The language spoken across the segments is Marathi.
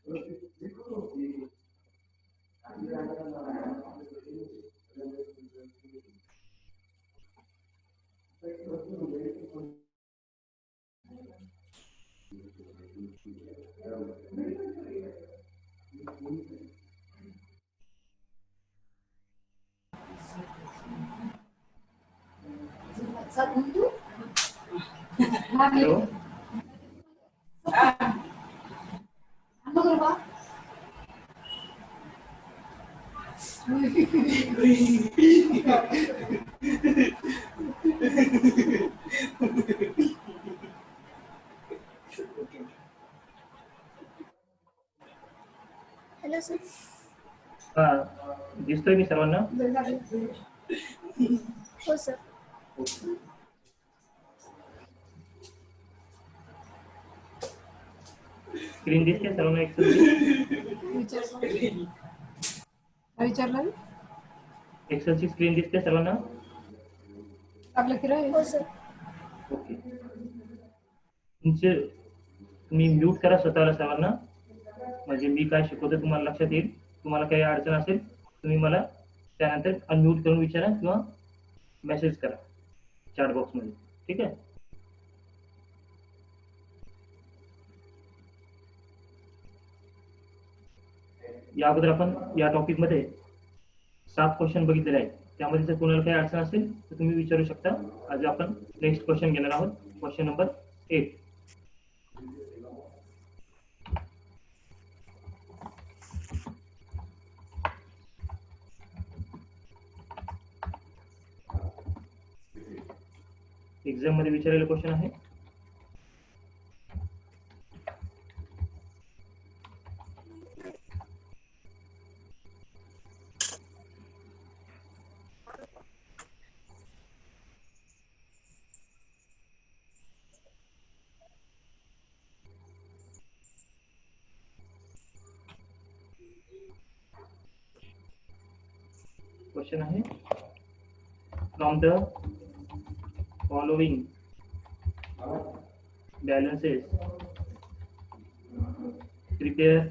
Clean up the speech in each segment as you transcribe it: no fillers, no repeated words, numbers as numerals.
हेलो। Hello sir. हा, दिसतोय मी सर्वांना? हो सर. स्क्रीन दिसते सर्वांना एक्सेलची? विचारलं एक्सेलची स्क्रीन दिसते सर्वांना? आपलं किराय हो सर. ओके. तुम्ही म्यूट करा स्वतःला सर्वांना, म्हणजे मी काय शिकवतो तुम्हाला लक्षात येईल. तुम्हाला काही अडचण असेल तुम्ही मला त्यानंतर अनम्यूट करून विचारा किंवा मेसेज करा चॅट बॉक्समध्ये. ठीक आहे? या अगोदर आपण या टॉपिकमध्ये 7 क्वेश्चन बघितलेले आहेत. त्यामध्ये जर कोणाला काही अडचण असेल तर तुम्ही विचारू शकता. आज आपण नेक्स्ट क्वेश्चन घेणार आहोत, क्वेश्चन नंबर 8. एक्झाम मध्ये विचारलेला क्वेश्चन आहे. क्वेश्चन आहे, from the following balances prepare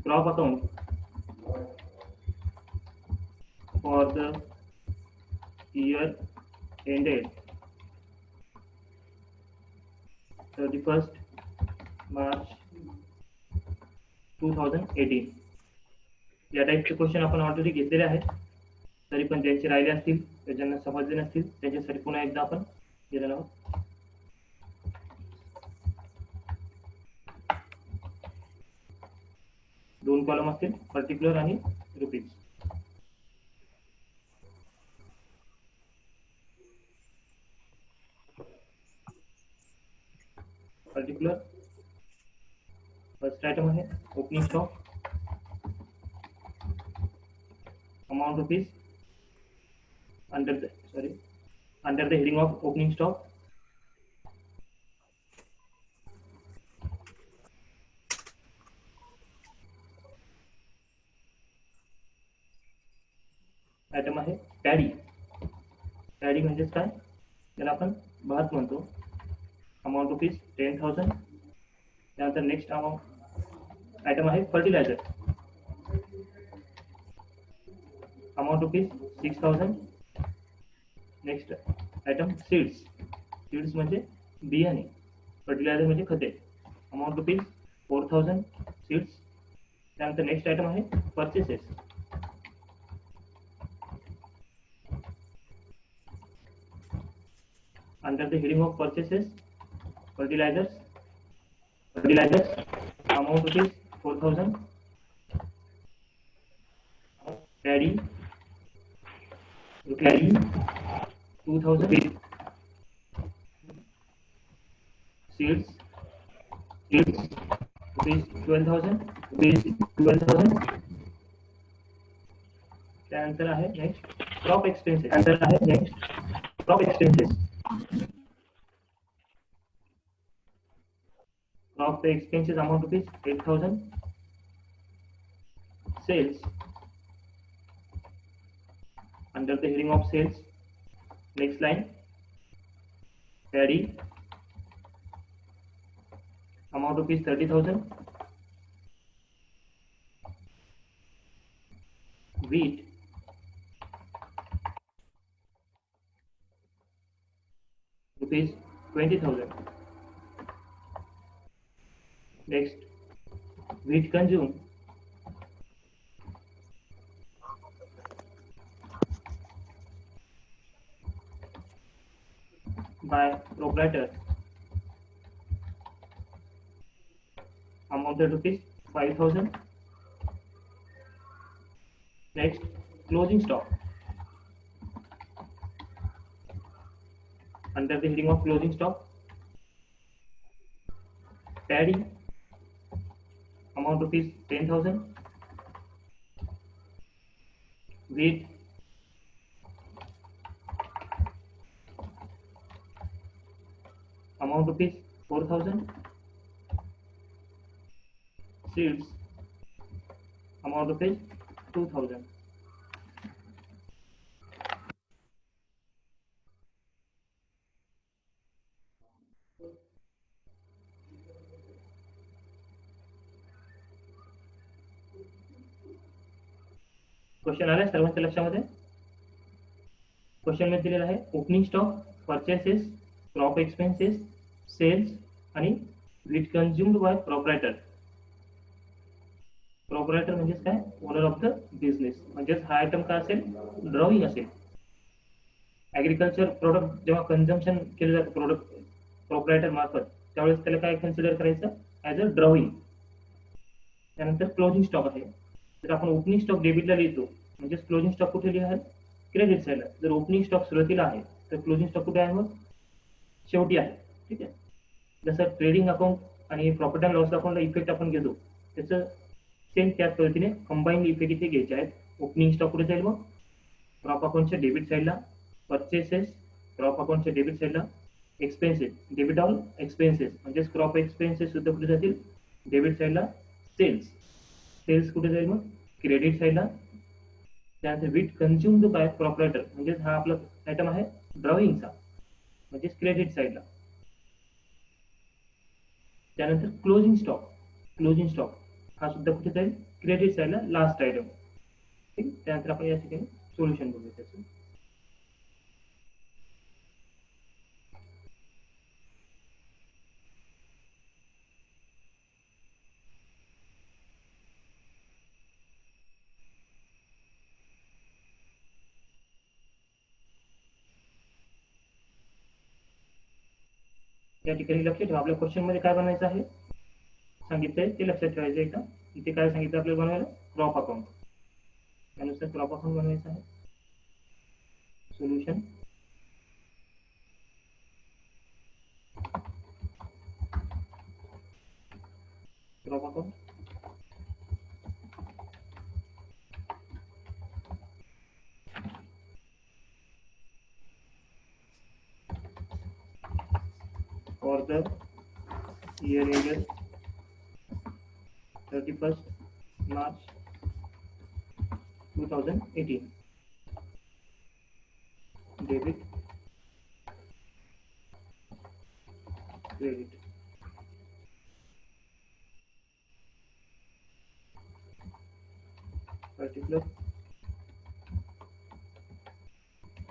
crop account for the year ended 31st March 2018. या टाईपचे क्वेश्चन आपण ऑलरेडी घेतलेले आहेत. तरी पण ज्यांचे राहिले असतील, ज्यांना समजले नसतील, त्याच्यासाठी पुन्हा एकदा आपण गेलेलो आहोत. दोन कॉलम असतील, पर्टिक्युलर आणि रुपीज. पर्टिक्युलर फर्स्ट आइटम है opening stock, amount rupees under the heading of opening stock. Item आहे पॅडी. पॅडी म्हणजे काय, त्याला आपण भात म्हणतो. Amount rupees 10,000. त्यानंतर नेक्स्ट आयटम आहे fertilizer. Amount rupees 6,000. Next item seeds. Seeds म्हणजे बियाणे, फर्टिलायझर म्हणजे खते. Amount rupees 4,000 seeds. त्यानंतर नेक्स्ट आयटम आहे purchases. Under the heading of purchases, fertilizers, amount rupees 4,000. Paddy 2,000. Seeds rupees 12,000. त्यानंतर आहे next crop expenses. Crop expenses amount rupees 8,000. Sales, under the heading of sales, next line, paddy amount rupees 30,000. Wheat rupees 20,000. Next, wheat consumed by proprietor amounted rupees 5,000. Next, closing stock. Under the heading of closing stock, paddy amount rupees 10,000. Wheat amount rupees 4,000. Seeds amount rupees 2,000. Question आलाय सर्वांच्या लक्षामध्ये? क्वेश्चन मध्ये दिलेला आहे opening stock, purchases, crop expenses, sales आणि wheat consumed by proprietor. Proprietor म्हणजेच काय? Owner of the business. म्हणजेच हा आयटम काय असेल? ड्रॉइंग असेल. ऍग्रिकल्चर प्रोडक्ट जेव्हा कन्झम्पशन केलं जातं प्रोडक्ट प्रोप्रायटर मार्फत, त्यावेळेस त्याला काय कन्सिडर करायचं? As a drawing. त्यानंतर क्लोजिंग स्टॉक आहे. जर आपण ओपनिंग स्टॉक डेबिटला लिहितो, म्हणजेच क्लोजिंग स्टॉक कुठे लिहाल? क्रेडिट साईडला. जर ओपनिंग स्टॉक सुरुवातीला आहे तर क्लोजिंग स्टॉक कुठे आहे? मग शेवटी आहे. ठीक आहे. जसं ट्रेडिंग अकाउंट आणि प्रॉफिट अँड लॉस अकाउंटला इफेक्ट आपण घेतो, त्याचं सेम त्याच पद्धतीने कंबाईन इफेक्ट इथे घ्यायचे आहेत. ओपनिंग स्टॉक कुठे जाईल? मग क्रॉप अकाउंटच्या डेबिट साईडला, परचेसेस क्रॉप अकाउंटच्या डेबिट साईडला, एक्सपेन्सेस डेबिट ऑल एक्सपेन्सेस म्हणजेच क्रॉप एक्सपेन्सेस सुद्धा कुठे जातील? डेबिट साईडला. सेल्स सेल्स कुठे जाईल? मग क्रेडिट साईडला. त्यानंतर व्हीट कन्झ्युम्ड बाय प्रोप्रायटर म्हणजेच हा आपला आयटम आहे ड्रॉइंगचा, म्हणजेच क्रेडिट साईडला. त्यानंतर क्लोजिंग स्टॉक हा सुद्धा कुठे जाईल? क्रेडिट साईडला, लास्ट आयटम. ठीक. त्यानंतर आपण या ठिकाणी सोल्युशन बघूया त्याचं. या ठिकाणी लक्ष ठेवा, आपल्या क्वेश्चन मध्ये काय बनवायचं आहे सांगितलंय ते लक्षात ठेवायचं आहे का? इथे काय सांगितलं आपल्याला बनवायला? Crop account. त्यानुसार क्रॉप अकाउंट बनवायचं आहे. Solution. Crop account. for the year ended 31st March 2018. Debit, credit. Particular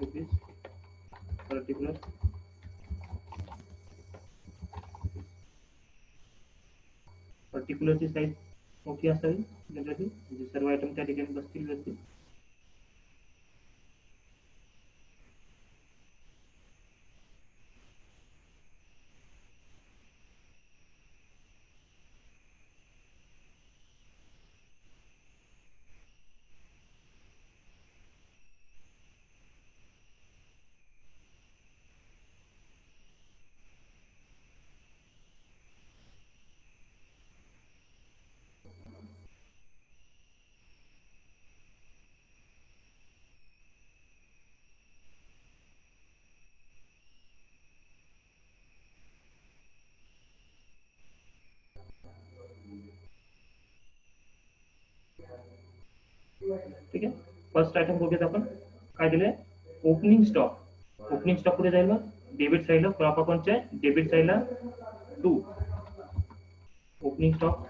rupees, particular पर्टिक्युलरची साईज मोठी असावी जनरली, म्हणजे सर्व आयटम त्या ठिकाणी बसतील व्यवस्थित. ठीक आहे. फर्स्ट आयटम बघूयात आपण. काय दिलंय? Opening stock. ओपनिंग स्टॉक कुठे जाईल? मग डेबिट साईडला, क्रॉप अकाउंटच्या डेबिट साईडला 2. Opening stock.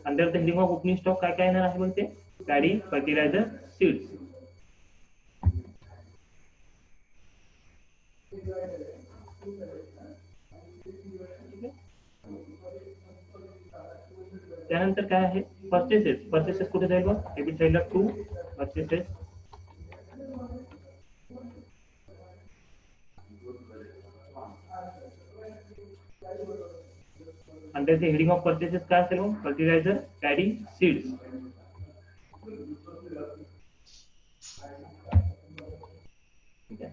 Under the heading of opening stock काय काय येणार आहे मग ते? Paddy, fertilizer, seeds. त्यानंतर काय आहे? पर्चेसेस. पर्चेसेस कुठे जाईल बघ? डेबिट साईडला to purchases. Under the heading of purchases काय असेल मग? Fertilizer, paddy, seeds. ठीक आहे.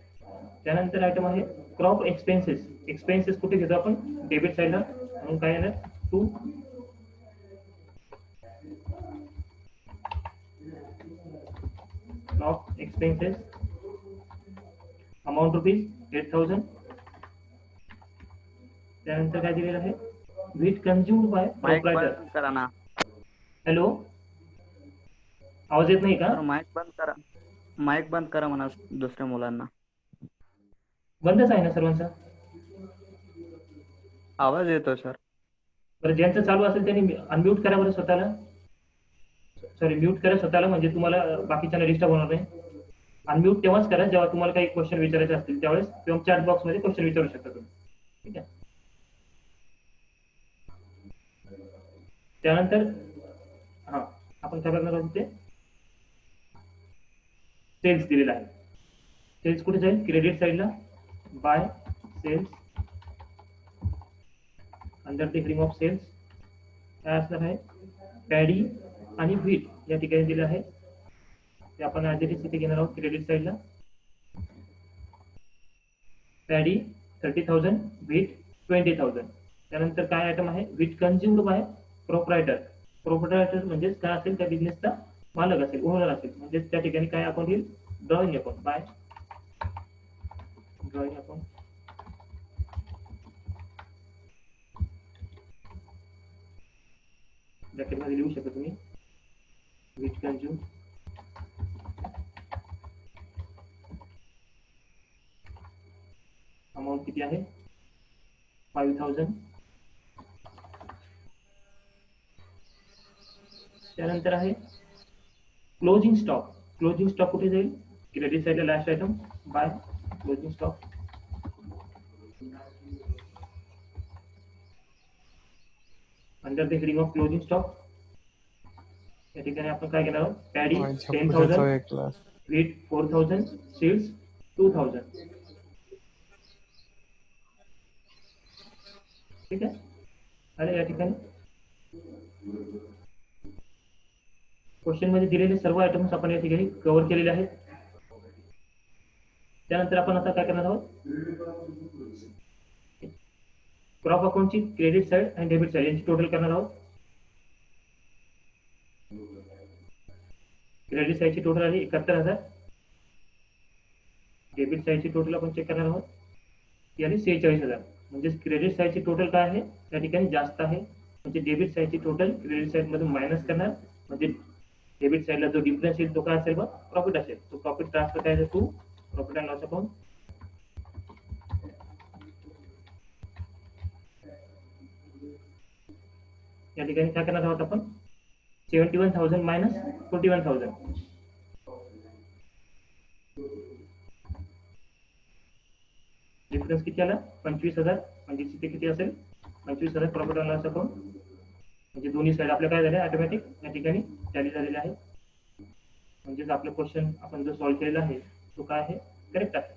त्यानंतर आयटम आहे क्रॉप एक्सपेन्सेस. एक्सपेन्सेस कुठे घेतो आपण? डेबिट साईडला. म्हणून काय येणार? To crop expenses amount rupees 8,000. त्यानंतर काय दिलेलं आहे? Wheat consumed by Mike proprietor. बंद करा ना हॅलो, आवाज येत नाही का? सर. माइक बंद करा. माइक बंद करा म्हणा दुसऱ्या मुलांना. बंदच आहे ना सर्वांचा? आवाज येतो सर. बरं, ज्यांचं चालू असेल त्यांनी अनम्यूट करा बरं स्वतःला. सॉरी, म्यूट करा स्वतःला, म्हणजे तुम्हाला बाकीच्यांना डिस्टर्ब होणार नाही. अनम्यूट तेव्हाच करा जेव्हा तुम्हाला काही क्वेश्चन विचारायचे असतील त्यावेळेस, किंवा चॅट बॉक्स मध्ये क्वेश्चन विचारू शकता तुम्ही. ठीक आहे. त्यानंतर हा आपण काय करणार आहोत ते सेल्स दिलेला आहे. सेल्स कुठे जाईल? क्रेडिट साईडला. By sales. Under the heading of sales काय असणार आहे? पॅडी आणि व्हीट या ठिकाणी दिले आहे. ते आपण ॲज इट इज इथे घेणार आहोत क्रेडिट साईडला. Paddy 30,000, wheat 20,000. त्यानंतर काय आयटम आहे? Wheat consumed by proprietor. Proprietor म्हणजे काय असेल? त्या बिझनेसचा मालक असेल, ओनर असेल. म्हणजे त्या ठिकाणी काय अकाउंट येईल? Drawing account. Bye drawing account. Bracket मध्ये लिहू शकता तुम्ही व्हीट कन्झ्युम. अमाऊंट किती आहे? 5,000. त्यानंतर आहे क्लोजिंग स्टॉक. क्लोजिंग स्टॉक कुठे जाईल? क्रेडिट साईडला last item. By closing stock. Under the heading of closing stock या ठिकाणी आपण काय घेणार आहोत? Paddy 10,000, wheat 4,000, seeds 2,000. ठीक आहे. आणि या ठिकाणी क्वेश्चन मध्ये दिलेले सर्व आयटम्स आपण या ठिकाणी कव्हर केलेले आहेत. त्यानंतर आपण आता काय करणार आहोत? क्रॉप अकाउंटची क्रेडिट साईड आणि डेबिट साईड यांची टोटल करणार आहोत. क्रेडिट साईडची टोटल आली 71,000. डेबिट साईडची टोटल आपण चेक करणार आहोत. ती आली 46,000. म्हणजे क्रेडिट साईडची टोटल काय आहे? त्या ठिकाणी जास्त आहे. म्हणजे डेबिट साईडची टोटल क्रेडिट साईड मधून मायनस करणार. म्हणजे डेबिट साईडला जो डिफरन्स येईल तो काय असेल? बघ, प्रॉफिट असेल. तो प्रॉफिट ट्रान्सफर करायचा to profit and loss account. या ठिकाणी काय करणार आहोत आपण? 71,000 मायनस 41,000. डिफरन्स किती आला? 25,000. म्हणजे तिथे किती असेल? 25,000 प्रॉफिट अँड लॉस अकाउंट. म्हणजे दोन्ही साईड आपल्या काय झाले? ऑटोमॅटिक या ठिकाणी टॅली झालेले आहे. म्हणजेच आपलं क्वेश्चन आपण जो सॉल्व्ह केलेला आहे तो काय आहे? करेक्ट आहे.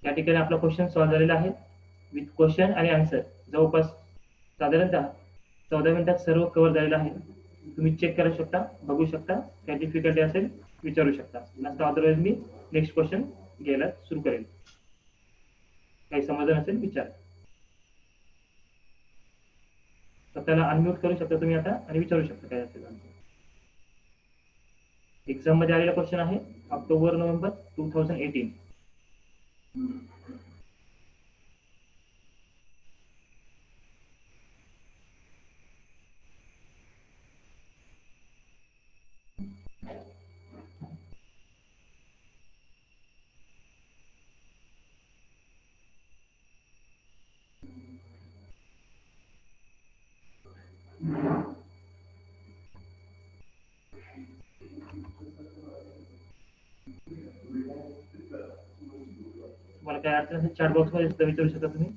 या ठिकाणी आपला क्वेश्चन सॉल्व्ह झालेला आहे विथ क्वेश्चन आणि आन्सर. जवळपास साधारणतः 14 मिनिटात सर्व कव्हर झालेलं आहे. तुम्ही चेक करू शकता, बघू शकता. काही डिफिकल्टी असेल विचारू शकता. नंतर अदरवाईज मी नेक्स्ट क्वेश्चन घ्यायला सुरू करेल. काही समजलं नसेल विचार. स्वतःला अनम्यूट करू शकता तुम्ही आता आणि विचारू शकता काय असेल. एक्झाम मध्ये आलेला क्वेश्चन आहे ऑक्टोबर नोव्हेंबर 2018. तुम्हाला काय अडचण असेल चॅट बॉक्स मध्ये सुद्धा विचारू शकता तुम्ही.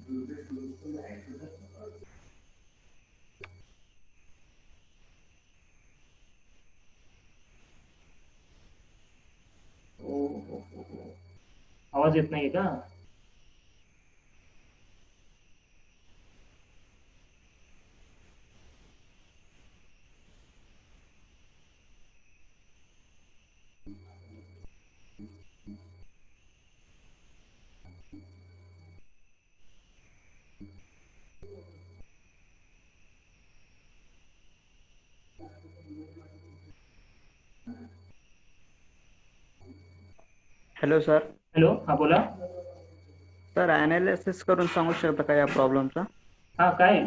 आवाज येत नाहीये का? Hello sir. हॅलो, हा बोला. सर ॲनालिसिस करून सांगू शकता का या प्रॉब्लेमचा? हा, काय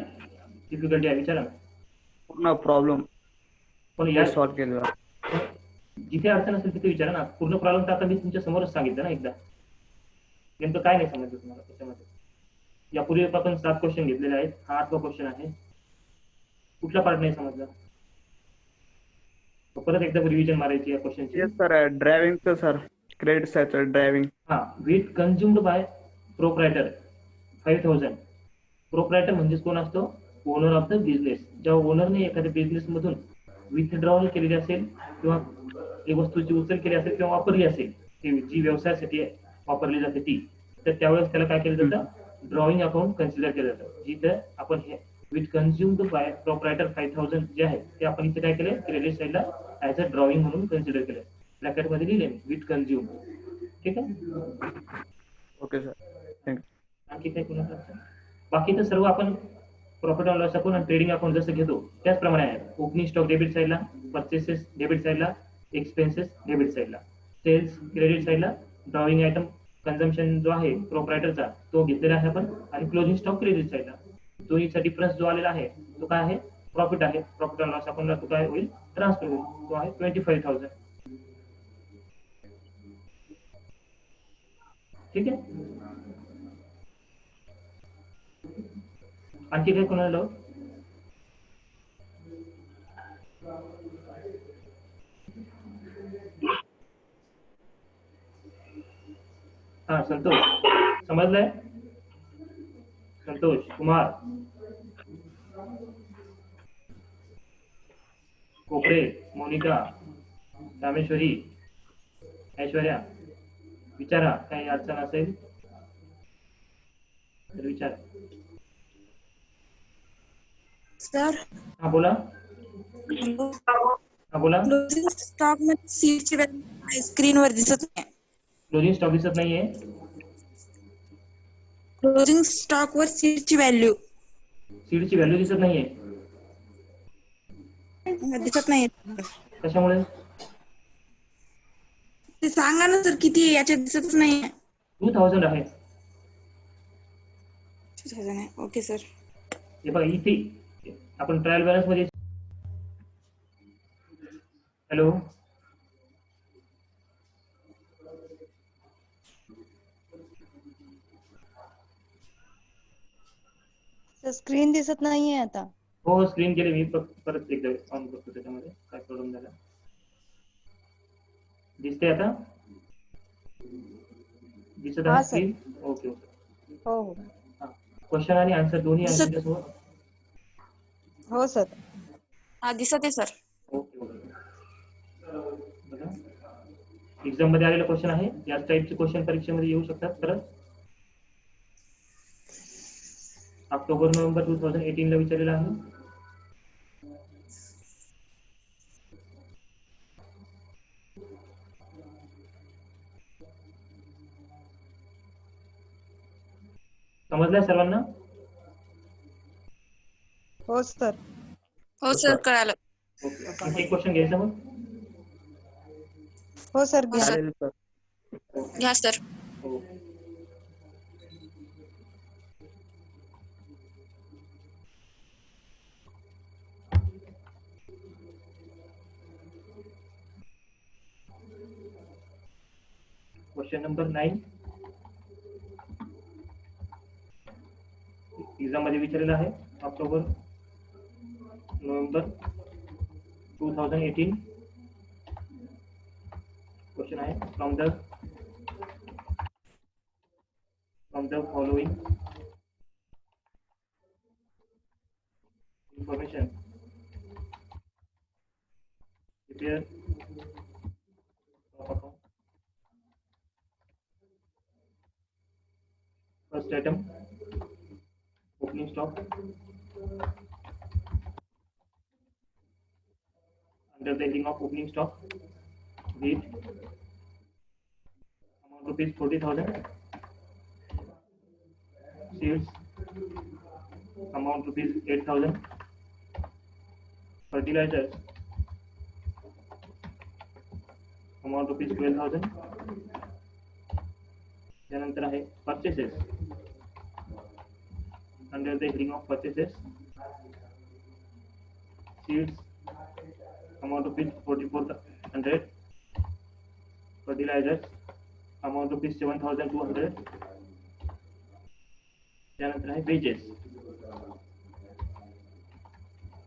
डिफिकल्टी आहे विचारा. पूर्ण प्रॉब्लेम पण या सॉल्व्ह केलेला. जिथे अडचण असेल तिथे विचारा ना. पूर्ण प्रॉब्लेम तर आता मी तुमच्या समोरच सांगितलं ना एकदा. नेमकं काय नाही समजलं तुम्हाला त्याच्यामध्ये? यापूर्वी आपण 7 क्वेश्चन घेतलेले आहेत, हा 8वा क्वेश्चन आहे. कुठला पार्ट नाही समजला? परत एकदा रिव्हिजन मारायची या क्वेश्चनची. सर ड्रायव्हिंगचं सर, क्रेडिट सायकल ड्रायव्हिंग. हा, wheat consumed by proprietor 5000. Proprietor म्हणजेच कोण असतो? Owner of the business. जेव्हा ओनरने एखाद्या बिझनेस मधून विथड्रॉल केलेली असेल किंवा एक वस्तूची उचल केली असेल किंवा वापरली असेल, जी व्यवसायासाठी वापरली जाते ती, तर त्यावेळेस त्याला काय केलं जातं? ड्रॉइंग अकाउंट कन्सिडर केलं जातं. जिथं आपण हे विथ कन्झ्युम्ड बाय प्रोप्रायटर 5000 जे आहे ते आपण इथे काय केलं? क्रेडिट साईडला ऍज अ ड्रॉइंग म्हणून कन्सिडर केलं. ब्रॅकेट मध्ये लिहिले मी विथ कन्झ्युम. ठीक आहे. Okay sir, thank you. आणखी काही कोणाला अडचण? बाकी तर सर्व आपण प्रॉफिट अँड लॉस अकाउंट आणि ट्रेडिंग अकाउंट जसं घेतो त्याचप्रमाणे आहे. ओपनिंग स्टॉक डेबिट साईडला, परचेसेस डेबिट साईडला, एक्सपेन्सेस डेबिट साईडला, सेल्स क्रेडिट साईडला, ड्रॉइंग आयटम कन्झम्पशन जो आहे प्रोप्रायटरचा तो घेतलेला आहे आपण, आणि क्लोजिंग स्टॉक क्रेडिट साईडला. दोन्हीचा डिफरन्स जो आलेला आहे तो काय आहे? प्रॉफिट आहे. प्रॉफिट अँड लॉस अकाउंटला तो काय होईल? ट्रान्सफर होईल. तो आहे 25,000. ठीक आहे. आणखी काही कोणाला डाऊट? हा, संतोष समजलंय? संतोष कुमार कोपरे, मोनिका, रामेश्वरी, ऐश्वर्या, विचारा. काही अडचण असेल तर विचारा. सर, हा बोला. हॅलो. हा बोला. क्लोजिंग स्टॉक मध्ये सीटची व्हॅल्यू स्क्रीन वर दिसत नाही. क्लोजिंग स्टॉक दिसत नाहीये. क्लोजिंग स्टॉक वर सीटची व्हॅल्यू सीडची व्हॅल्यू दिसत नाहीये. दिसत नाही. कशामुळे? ते सांगा ना सर, किती आहे? याच्यात दिसतच नाही. 2000 आहे. Okay sir. हे बघा इथे आपण ट्रायल बॅलन्स मध्ये. हॅलो, स्क्रीन दिसत नाहीये आता. हो, स्क्रीन केले मी. परत एकदा ऑन करतो. त्याच्यामध्ये काय प्रॉब्लेम झाला? दिसते आता? दिसत हा आहे सर. स्क्रीन? Okay okay. हो हो हा, क्वेश्चन आणि आन्सर दोन्ही आहे दिसत- तुमच्यासमोर? हो सर. हा, दिसत आहे सर. Okay okay. बघा, एक्झाम मध्ये आलेला क्वेश्चन आहे. याच टाईपचे क्वेश्चन परीक्षेमध्ये येऊ शकतात परत. ऑक्टोबर नोव्हेंबर 2018 ला विचारलेला आहे. समजलंय सर्वांना? हो सर. हो सर कळालं. ओके, आणखी एक क्वेश्चन घ्यायचा मग. हो सर हो घ्या. सर. चालेल सर. घ्या सर. हो. क्वेश्चन नंबर 9 एक्झाम मध्ये विचारलेला आहे. October November 2018. क्वेश्चन आहे from the following information prepare of account. First item, opening stock. Under the heading of opening stock, read amount rupees 40,000. Seeds amount rupees 8,000. Fertilizers amount rupees 12,000. त्यानंतर आहे purchases. Under the heading of purchases, seeds amount rupees 4,400. Fertilizers amount rupees 7,200. त्यानंतर आहे wages.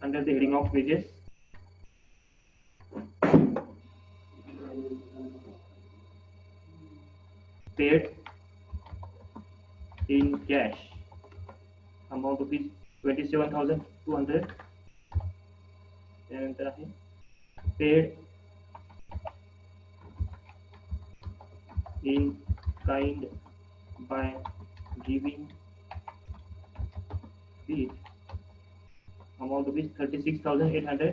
Under the heading of wages, paid in cash amount rupees 27,200. त्यानंतर आहे paid in kind by giving fees amount rupees 36,800.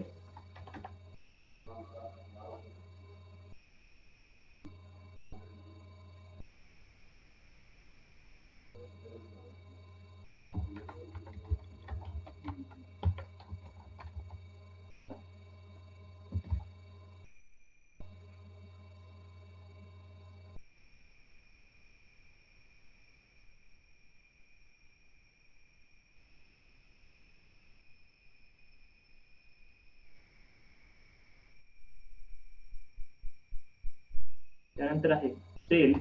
त्यानंतर आहे sale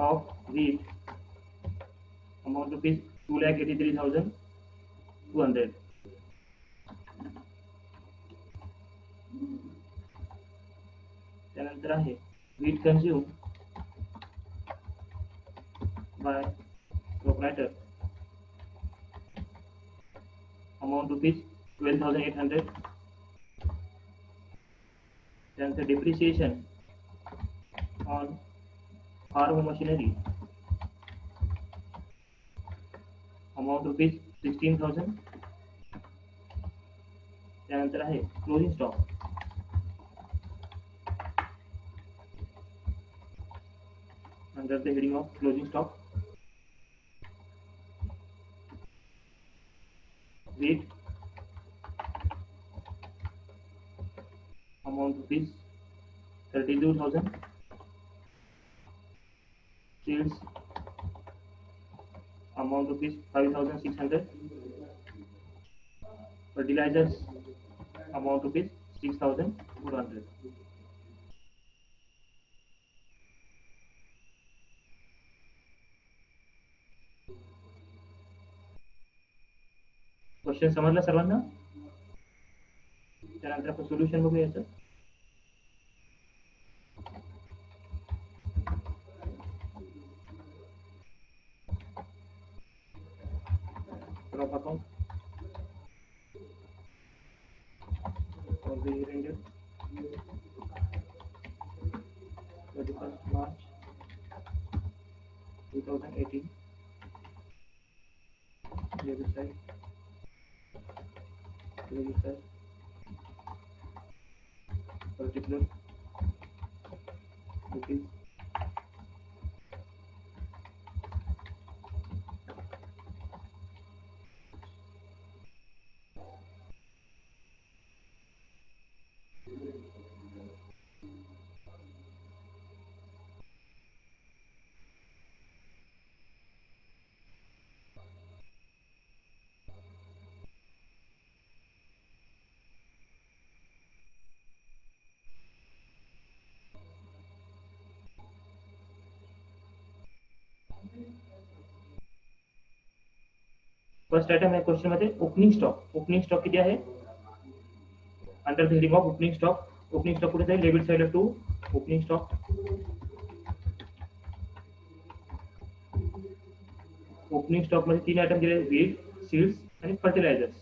of wheat amount rupees 2,83,200. त्यानंतर आहे wheat consumed by proprietor amount rupees 12,800. त्यानंतर depreciation on farm machinery amount rupees 16,000. त्यानंतर आहे closing stock under the heading of closing stock, wheat amount rupees 32,000. Seeds amount rupees 5,600. Fertilizers amount rupees 6,400. Question समजला सर्वांना? त्यानंतर आपण सोल्युशन बघूया याचं. Crop account for the year ended 31st March 2018. Debit side, credit side, particular rupees. First item आहे क्वेश्चन मध्ये ओपनिंग स्टॉक. ओपनिंग स्टॉक किती आहे? Under the heading of opening stock. Opening stock कुठे जाईल? डेबिट साईडला 2 ओपनिंग स्टॉक. ओपनिंग स्टॉक मध्ये 3 आयटम दिले, वीट, सीड्स आणि फर्टिलायझर्स.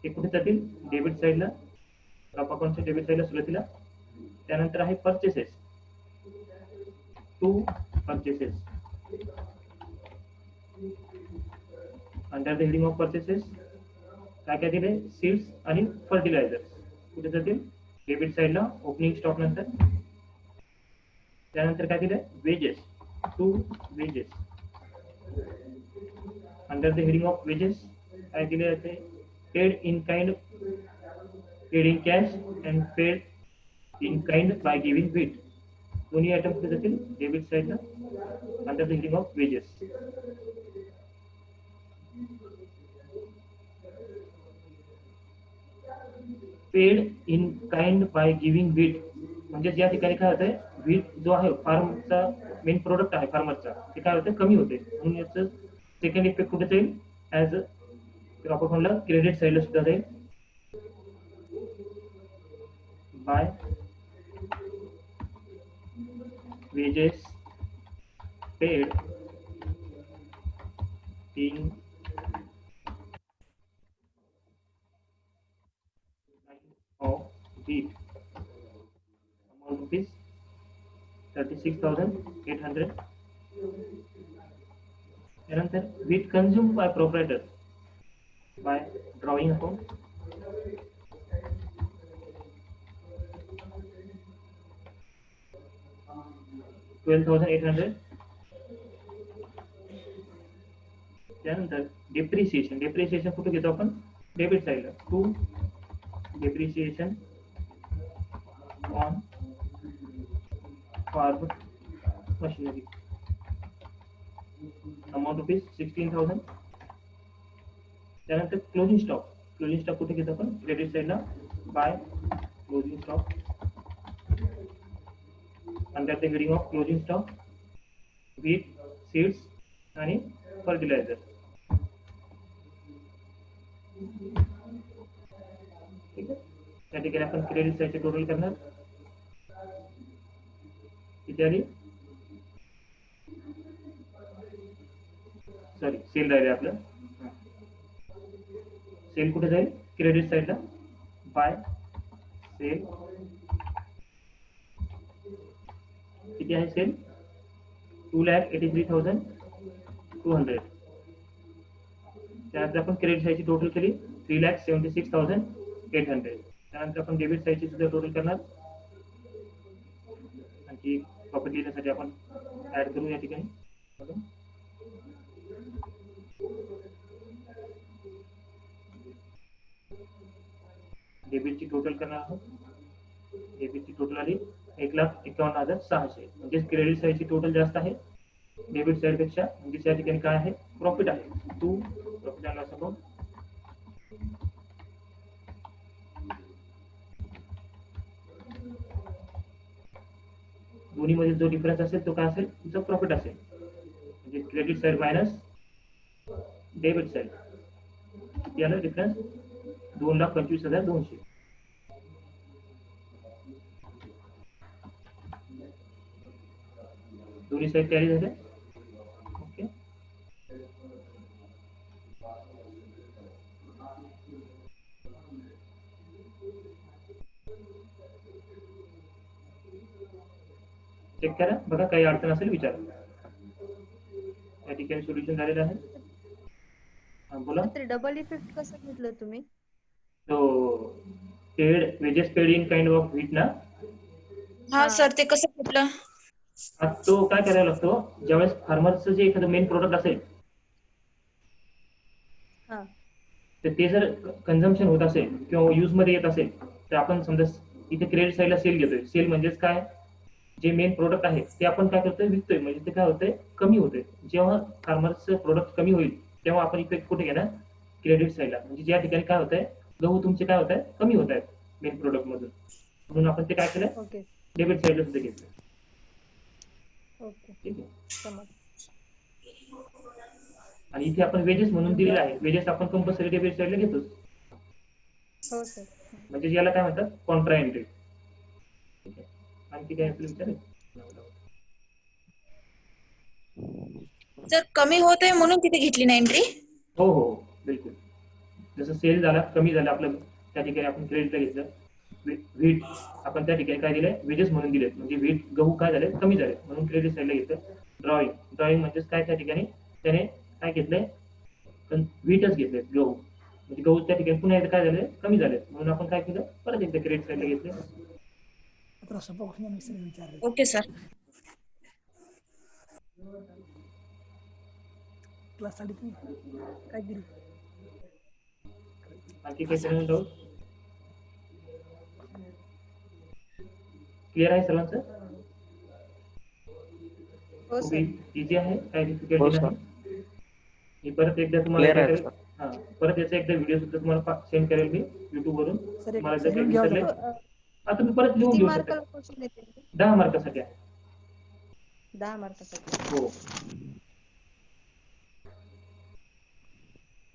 हे कुठे जातील? डेबिट साईडला, क्रॉप अकाउंटच्या डेबिट साईडला सुरुवातीला. त्यानंतर आहे purchases, 2 purchases. Under the heading of purchases काय काय दिले? सीड्स आणि फर्टिलायझर्स. कुठे जातील? डेबिट साईडला, ओपनिंग स्टॉक नंतर. त्यानंतर काय दिलं? Wages, 2 wages. Under the heading of wages काय दिले जाते? Paid in kind, paid in cash and paid in kind by giving wheat. दोन्ही आयटम कुठे जातील? डेबिट साईडला, under the heading of wages. Paid in kind by giving wheat म्हणजे या ठिकाणी काय होतंय? वीट जो आहे फार्मचा मेन प्रोडक्ट आहे फार्मरचा, ते काय होतं? कमी होते. म्हणून याचं सेकंड इफेक्ट कुठे जाईल? ॲज क्रॉप अकाउंटला क्रेडिट साईडला सुद्धा जाईल. By wages paid in of wheat, amount rupees 36,800. त्यानंतर wheat consumed by proprietor by drawing account, $12,800. त्यानंतर डेप्रिसिएशन कुठे घेतो आपण? डेबिट साईडला, 2 depreciation on farm machinery, amount rupees 16,000. त्यानंतर क्लोजिंग स्टॉक कुठे घेतो आपण? क्रेडिट साईडला, by closing stock. Under the heading of closing stock wheat, seeds आणि फर्टिलायझर. ठीक आहे. त्या ठिकाणी आपण क्रेडिट साईडचे टोटल करणार. किती आली? सॉरी, सेल राहिले आपलं. सेल कुठे जाईल? क्रेडिट साईडला, बाय सेल. किती आहे सेल? 2,83,200. त्यानंतर आपण क्रेडिट साईडची टोटल केली 3,76,800. त्यानंतर आपण डेबिट साईडची सुद्धा टोटल करणार. आणखी प्रॉफिट लिहिण्यासाठी आपण ऍड करू या ठिकाणी. डेबिटची टोटल करणार आहोत. डेबिटची टोटल आली 1,51,600. म्हणजे क्रेडिट साईडची टोटल जास्त आहे डेबिट साईड पेक्षा. म्हणजे त्या ठिकाणी काय आहे? प्रॉफिट आहे. 2 प्रॉफिट अँड लॉस अकाउंट. दोन्ही मध्ये जो डिफरन्स असेल तो काय असेल? तुमचा प्रॉफिट असेल. म्हणजे credit side minus debit side. किती आलं डिफरन्स? 2,25,200. दोन्ही साईड कॅरी झाले. ओके. चेक करा, बघा काही अडचण असेल विचारा. या ठिकाणी सोल्युशन झालेलं आहे. बोला. डबल इफेक्ट कसं घेतलं तुम्ही? तो paid wedges paid in kind of wheat ना. हा सर, ते कसं कुठलं? तो काय करायला लागतो? ज्यावेळेस फार्मरचं जे एखादं मेन प्रोडक्ट असेल तर ते जर कन्झम्पशन होत असेल किंवा यूज मध्ये येत असेल तर आपण समजा इथे क्रेडिट साईडला सेल घेतोय. सेल म्हणजेच काय? जे मेन प्रोडक्ट आहे ते आपण काय करतोय? विकतोय. म्हणजे ते काय होतंय? कमी होतंय. जेव्हा फार्मरचं प्रोडक्ट कमी होईल तेव्हा आपण इफेक्ट कुठे घेणार? क्रेडिट साईडला. म्हणजे ज्या ठिकाणी काय होतंय? गहू तुमचे काय होत आहे? कमी होत आहेत मेन प्रोडक्ट मधून. म्हणून आपण ते काय केलं? डेबिट साईडला सुद्धा घेतलं. ठीक आहे. आणि इथे आपण वेजेस म्हणून दिलेलं आहे. वेजेस आपण कंपल्सरी डेबिट साईडला घेतोच. हो सर. म्हणजे याला काय म्हणतात कॉन्ट्रा एंट्री. ठीक आहे. आणखी काय आपलं विचार आहे? जर कमी होत आहे म्हणून तिथे घेतली ना एंट्री. हो हो हो, बिलकुल. जसं सेल झाला कमी झालं आपलं त्या ठिकाणी आपण क्रेडिटला घेतलं. व्हीट आपण त्या ठिकाणी काय दिलंय वेजेस म्हणून दिले. म्हणजे व्हीट गहू काय झाले कमी झाले म्हणून क्रेडिट साईडला घेतलं. ड्रॉइंग म्हणजेच काय त्या ठिकाणी त्याने काय घेतलंय व्हीटच घेतले गहू. म्हणजे गहू त्या ठिकाणी पुन्हा एकदा काय झाले कमी झाले म्हणून आपण काय केलं परत एकदा क्रेडिट साईडला घेतले. Okay sir. आणखी काही सर्वांना डाऊट क्लिअर आहे सर्वांचं? हो खूप सर. इझी आहे, काही हो डिफिकल्टी सर. नाही. मी परत एकदा तुम्हाला Clear काय आहे, करेल, हा परत याचा एकदा व्हिडिओ सुद्धा तुम्हाला सेंड करेल मी युट्यूब वरून. तुम्हाला जर काही विसरले हा तुम्ही परत लिहून किती घेऊ मार्काला शकता. क्वेश्चन येते? 10 मार्कासाठी आहे. 10 मार्कासाठी. हो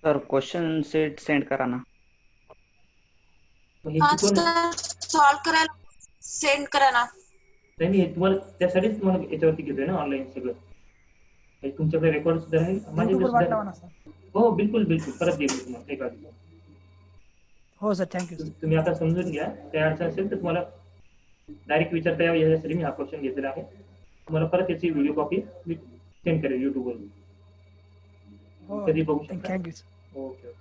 सर क्वेश्चन सेट सेंड करा ना. मग हे हा शिकवण सर सॉल्व करायला सेंड करा ना. नाही मी तुम्हाला त्यासाठीच तुम्हाला याच्यावरती घेतोय ना ऑनलाईन सगळं. हे तुमच्याकडे रेकॉर्ड सुद्धा आहे माझ्याकडे सुद्धा. हो बिलकुल बिलकुल परत देईल मी तुम्हाला एक आधी. हो सर थँक्यू सर. तुम्ही आता समजून घ्या. काही अडचण असेल तर तुम्हाला डायरेक्ट विचारता यावं यासाठी मी हा क्वेश्चन घेतलेला आहे. तुम्हाला परत याची व्हिडिओ कॉपी मी सेंड करेल युट्यूबवरून. हो कधी बघू शकता. Thank you sir. ओके.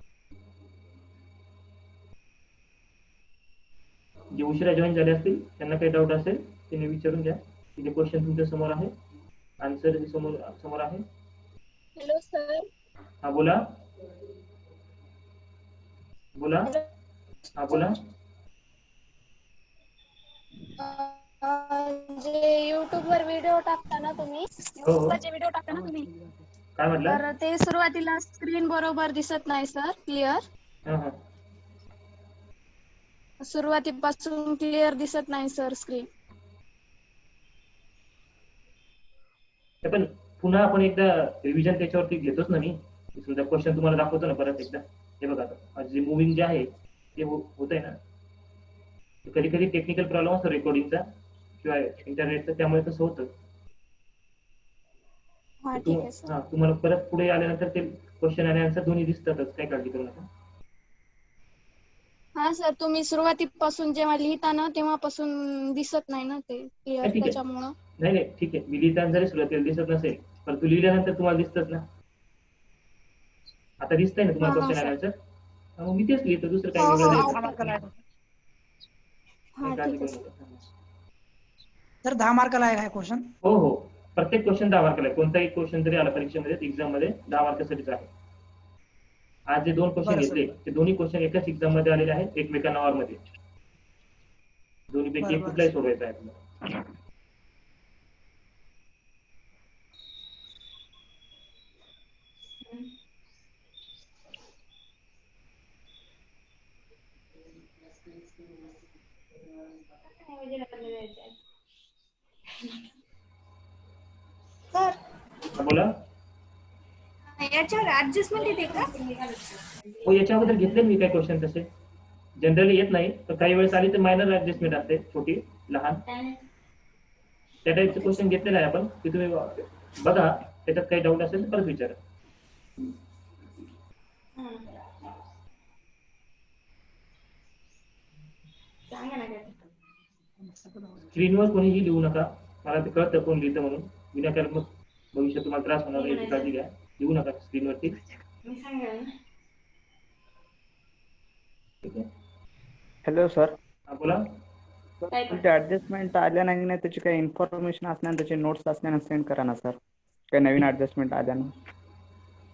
जे उशिरा जॉईन झाले असतील त्यांना काही डाऊट असेल त्यांनी विचारून घ्या. तिथे क्वेश्चन तुमच्या समोर आहे, आन्सर समोर आहे. Hello sir. हा बोला बोला. हा बोला. जे YouTube वर व्हिडिओ टाकता ना तुम्ही, काय म्हटलं? तर ते सुरुवातीला स्क्रीन बरोबर दिसत नाही सर क्लिअर. हा हा सुरुवातीपासून क्लिअर दिसत नाही सर स्क्रीन. पण पुन्हा आपण एकदा रिव्हिजन त्याच्यावरती घेतोच ना मी. समजा क्वेश्चन तुम्हाला दाखवतो ना परत एकदा. हे बघा आता जे मुव्हिंग जे आहे ते होत आहे ना. कधी कधी टेक्निकल प्रॉब्लेम असतो रेकॉर्डिंगचा किंवा इंटरनेटचा, त्यामुळे तसं होतं. हा ठीक आहे सर. हा तुम्हाला परत पुढे आल्यानंतर ते क्वेश्चन आणि आन्सर दोन्ही दिसतातच, काही काळजी करू नका. हा सर तुम्ही सुरुवातीपासून जेव्हा लिहिता ना तेव्हापासून दिसत नाही ना ते क्लिअर, ठीक आहे. त्याच्यामुळं. नाही नाही ठीक आहे. मी लिहिताना जरी सुरुवातीला दिसत नसेल पण तू लिहिल्यानंतर तुम्हाला दिसतच ना. आता दिसतंय ना तुम्हाला हा, क्वेश्चन आणि आन्सर. मग मी तेच लिहितो, दुसरं काही हो, वेगळं हो. नाही. हा काळजी ठीक आहे करू सर. नका. सर 10 मार्काला आहे हा क्वेश्चन. हो हो प्रत्येक क्वेश्चन 10 मार्काला आहे. कोणताही क्वेश्चन जरी आला परीक्षेमध्ये एक्झाम मध्ये 10 मार्कासाठीच आहे. आज जे 2 क्वेश्चन बरं, घेतले ते दोन्ही क्वेश्चन एकाच एक्झाम मध्ये आलेले आहेत, एकमेकांना ऑर मध्ये. दोन्हीपैकी एक बरं. कुठलाही सोडवायचा आहे तुम्हाला. सर हा, बोला. याच्यावर ऍडजस्टमेंट येते का? हो याच्या अगोदर घेतले मी काही क्वेश्चन तसे. जनरली येत नाही पण काही वेळेस आली तर मायनर ऍडजस्टमेंट असते, छोटी लहान. त्या टाईपचे क्वेश्चन घेतलेले आहे आपण. ते तुम्ही बघा, त्याच्यात काही डाऊट असेल तर परत विचारा. स्क्रीनवर कोणीही लिहू नका. मला ते कळतं कोण लिहितं म्हणून. विनाकारण मग भविष्यात तुम्हाला त्रास होणार नाही याची काळजी घ्या. लिहू नका स्क्रीनवरती. ठीक आहे. Hello sir. हा बोला. तुमचे ऍडजस्टमेंट आल्या नाही ना, त्याची काही इन्फॉर्मेशन असल्याने त्याचे नोट्स असल्याने सेंड करा ना सर. काही नवीन ऍडजस्टमेंट आल्यानं.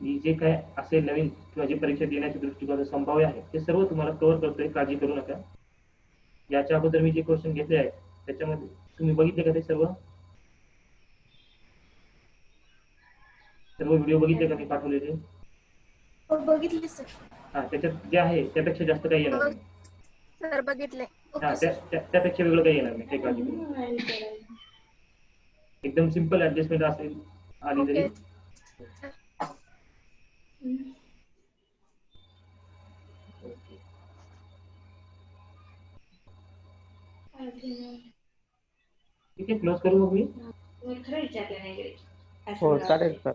मी जे काय असेल नवीन किंवा जे परीक्षा देण्याच्या दृष्टिकोनातून संभाव्य आहे ते सर्व तुम्हाला कव्हर करतोय, काळजी करू नका. याच्या अगोदर मी जे क्वेश्चन घेतले आहेत त्याच्यामध्ये तुम्ही बघितले का ते सर्व व्हिडिओ बघितले का मी पाठवलेले? बघितले सर. हा त्याच्यात जे आहे त्यापेक्षा जास्त काही येणार नाही. सर बघितले. हा त्यापेक्षा वेगळं काही येणार नाही, काही काळजी करू नका. एकदम सिंपल ऍडजस्टमेंट असेल आली तरी. ठीक आहे, क्लोज करू मग मी. हो चालेल सर.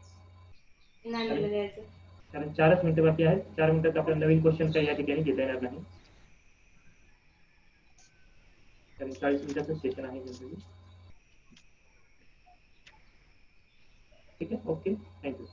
कारण 4च मिनिटं बाकी आहेत. 4 मिनिटात आपल्याला नवीन क्वेश्चन काही या ठिकाणी घेता येणार नाही, कारण 40 मिनिटाचं सेशन आहे जनरली. ठीक आहे, ओके, थँक्यू.